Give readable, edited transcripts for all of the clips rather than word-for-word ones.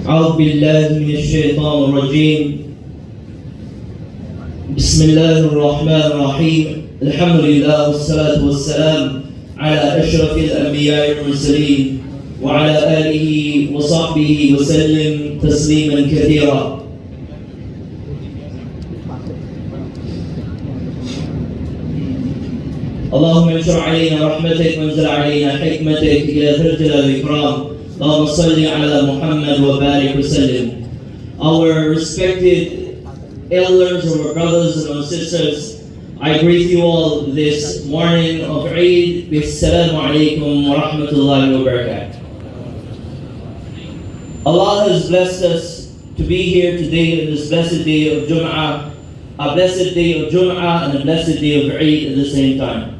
أعوذ بالله من الشيطان الرجيم. بسم الله الرحمن الرحيم. الحمد لله والصلاة والسلام على أشرف الأنبياء والمرسلين وعلى آله وصحبه وسلم تسليما كثيرا. اللهم انشر علينا رحمتك وانزل علينا حكمتك يا ذا الجلال والإكرام. اللهم صل على محمد وبارك وسلم. Our respected elders, our brothers and our sisters, I greet you all this morning of Eid. Assalamu alaikum wa rahmatullahi wa barakatuh. Allah has blessed us to be here today in this blessed day of Jum'ah, a blessed day of Jum'ah and a blessed day of Eid at the same time.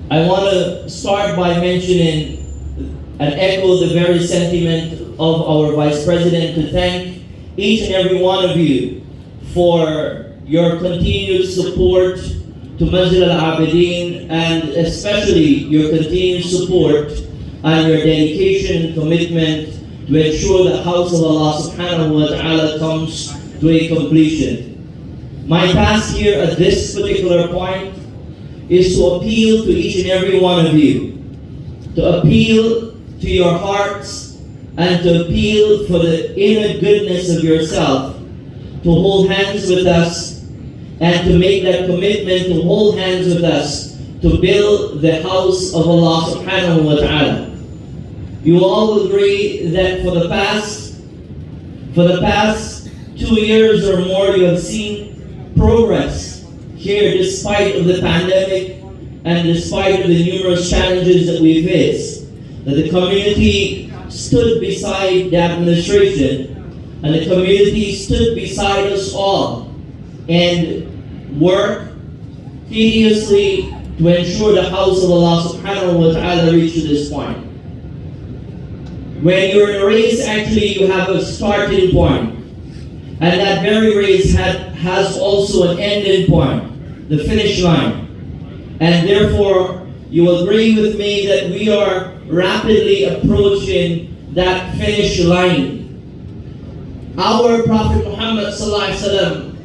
I want to start by mentioning and echo the very sentiment of our Vice President to thank each and every one of you for your continued support to Masjid al-Abidin, and especially your continued support and your dedication and commitment to ensure the house of Allah subhanahu wa ta'ala comes to a completion. My task here at this particular point is to appeal to each and every one of you, to appeal to your hearts and to appeal for the inner goodness of yourself, to hold hands with us and to make that commitment to hold hands with us to build the house of Allah subhanahu wa ta'ala. You all agree that for the past 2 years or more you have seen progress here despite of the pandemic and despite of the numerous challenges that we face. That the community stood beside the administration and the community stood beside us all and worked tediously to ensure the house of Allah subhanahu wa ta'ala reached this point. When you're in a race, actually you have a starting point. And that very race has also an ending point, the finish line. And therefore, you will agree with me that we are rapidly approaching that finish line. Our Prophet Muhammad sallallahu alaihi wasallam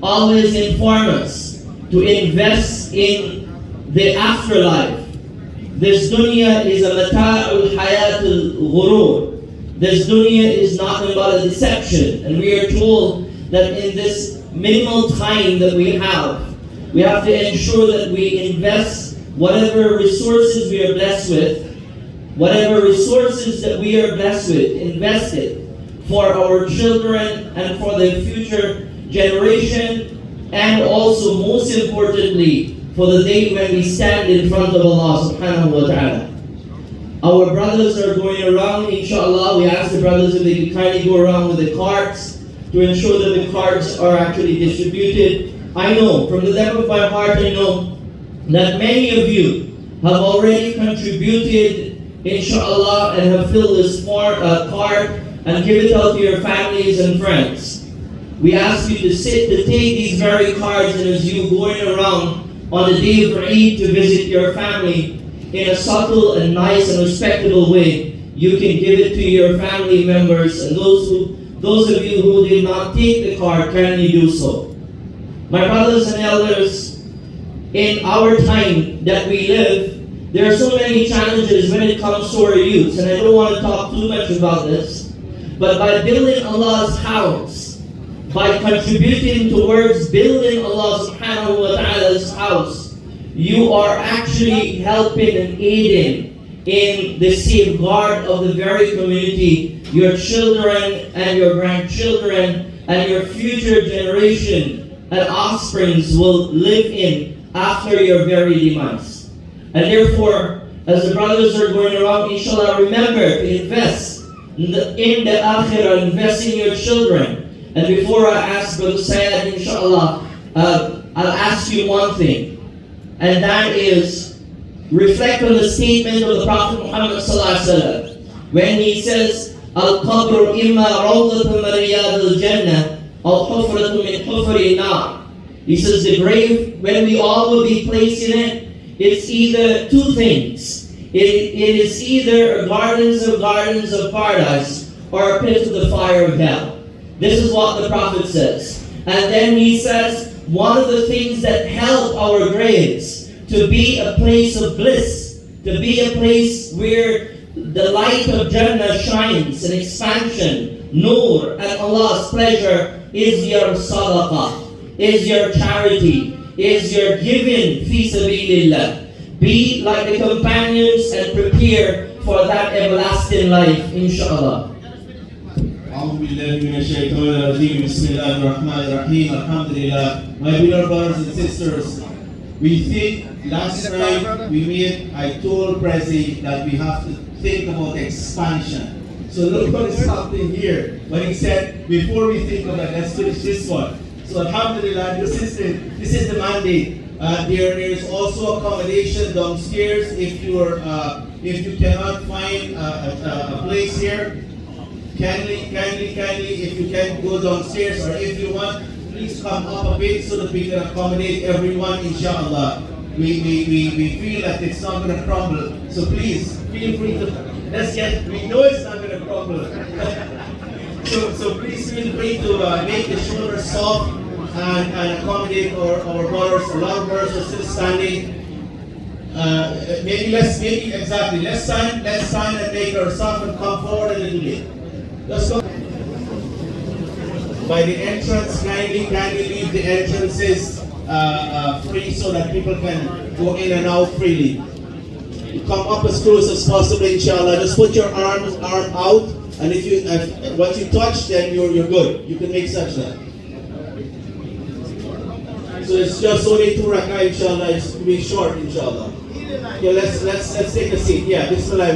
always informed us to invest in the afterlife. This dunya is a mata'ul hayatul ghurur. This dunya is nothing but a deception, and we are told that in this minimal time that we have to ensure that we invest whatever resources we are blessed with, invest it for our children and for the future generation, and also most importantly for the day when we stand in front of Allah subhanahu wa ta'ala. Our brothers are going around, inshallah. We ask the brothers if they can kindly go around with the cards to ensure that the cards are actually distributed. I know, from the depth of my heart, I know that many of you have already contributed, inshallah, and have filled this card and give it out to your families and friends. We ask you to take these very cards, and as you going around on the day of Eid to visit your family, in a subtle and nice and respectable way, you can give it to your family members, and those of you who did not take the card, kindly do so. My brothers and elders, in our time that we live, there are so many challenges when it comes to our youth, and I don't want to talk too much about this, but by building Allah's house, by contributing towards building Allah subhanahu wa ta'ala's house, you are actually helping and aiding in the safeguard of the very community your children and your grandchildren and your future generation and offsprings will live in after your very demise. And therefore, as the brothers are going around, inshallah, remember to invest in the akhirah, invest in your children. And before I ask Brother Syed, inshallah, I'll ask you one thing, and that is reflect on the statement of the Prophet Muhammad sallallahu alaihi wasallam when he says, "Al-qabru imma rawdatun min riyadil jannah aw hufratun min hufri nar." He says the grave, when we all will be placed in it, it's either two things. It is either gardens of paradise, or a pit to the fire of hell. This is what the Prophet says. And then he says, one of the things that help our graves to be a place of bliss, to be a place where the light of Jannah shines, an expansion, nur, and Allah's pleasure, is your sadaqah, is your charity, is your giving fi sabilillah. Be like the companions and prepare for that everlasting life, inshallah. أعوذ بالله من الشيطان الرجيم بسم الله الرحمن الرحيم الحمد لله. My beloved brothers and sisters, we think last night I told Prezi that we have to think about expansion. So look what is happening here. When he said, before we think of that, let's finish this one. So alhamdulillah, this is the mandate. There is also accommodation downstairs if you cannot find a place here. Kindly, if you can go downstairs, or if you want, please come up a bit so that we can accommodate everyone, inshallah. We feel that it's not going to crumble. So please, feel free to, we know it's not going to crumble. so please feel free to make the shoulders soft and accommodate our brothers. A lot of brothers are still standing. Let's stand and make ourselves and come forward a little bit. Let's go. By the entrance, kindly leave the entrances free so that people can go in and out freely. You come up as close as possible, inshallah. Just put your arm out, and if what you touch, then you're good. You can make such that. So it's just only 2 rak'ah, inshallah. It's to be short, inshallah. Yeah, let's take a seat. Yeah, Bismillah.